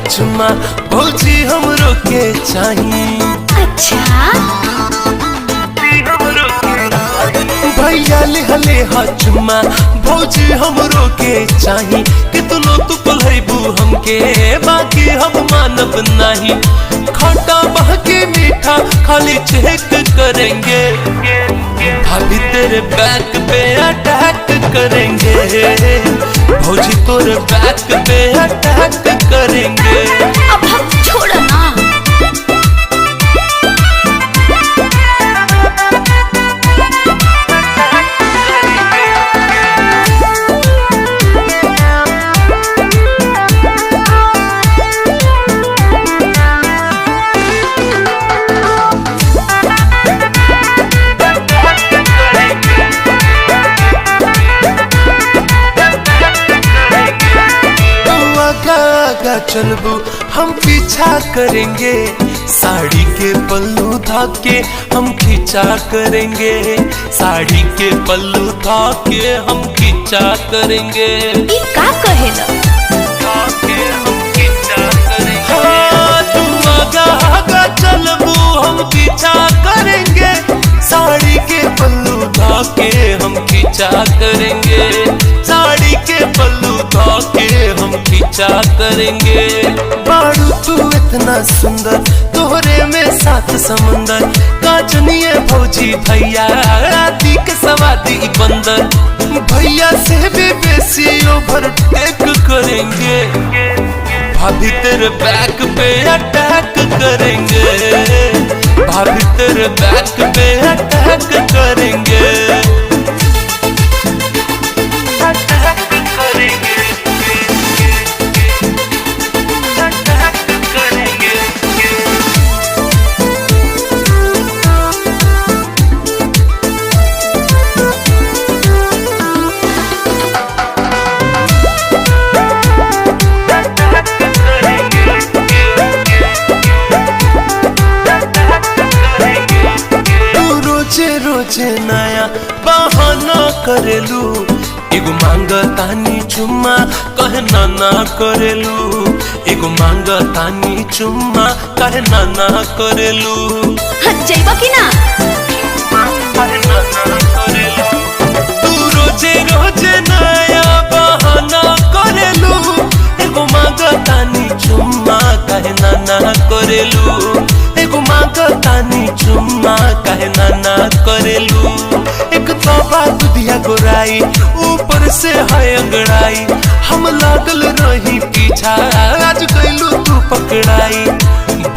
चुम्मा भौजी हमरो के चाहिए। अच्छा भैया ले हले हा चुम्मा भौजी हमरो के चाहिए। कितनो तू पलैबू हमके बाकी हम मानब नहीं। खट्टा बहके मीठा खाली चेक करेंगे। भाभी तेरे बैक पे अटैक करेंगे। भौजी तोरे बैक पे अटैक करेंगे। अब हम छोड़ो ना। चलबू हम पीछा करेंगे। साड़ी के पल्लू धाके हम खींचा करेंगे। साड़ी के पल्लू धाके हम खींचा करेंगे। ई का कहेला? हाँ तू आगा आगा चलबू हम पीछा करेंगे। साड़ी के पल्लू धाके हम खींचा करेंगे। साड़ी के पल्लू धाके हम खींचा करेंगे। बाड़ू तू इतना सुंदर तोहरे में सात समंदर। काजनिए भौजी भैया राती के सवादी बंदर। भैया से भी बेसी ओवरटेक करेंगे। भाभी तेरे बैक पे अटैक करेंगे। भाभी तेरे बैक पे अटैक करेंगे। रोजे नया बहाना करेलू। एगो मांगतानी चुम्मा कहे ना करेलू। एगो मांगतानी चुम्मा कहे ना करेलू। जइबा कि ना? तू रोजे रोजे नया बहाना करेलू। एगो मांगतानी चुम्मा कहे ना करेलू। एगो मांगतानी चुम्मा कहे ना करेलू। एक तोबा दुधिया गोराई ऊपर से है अंगड़ाई। हम लागल रही पीछा आज कैलू तू पकड़ाई।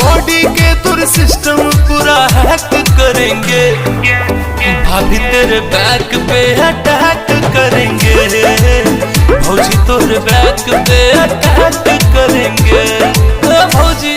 बॉडी के तुर सिस्टम पूरा हैक करेंगे। भाभी तेरे बैक पे अटैक करेंगे। भौजी तोरे बैक पे अटैक करेंगे। भौजी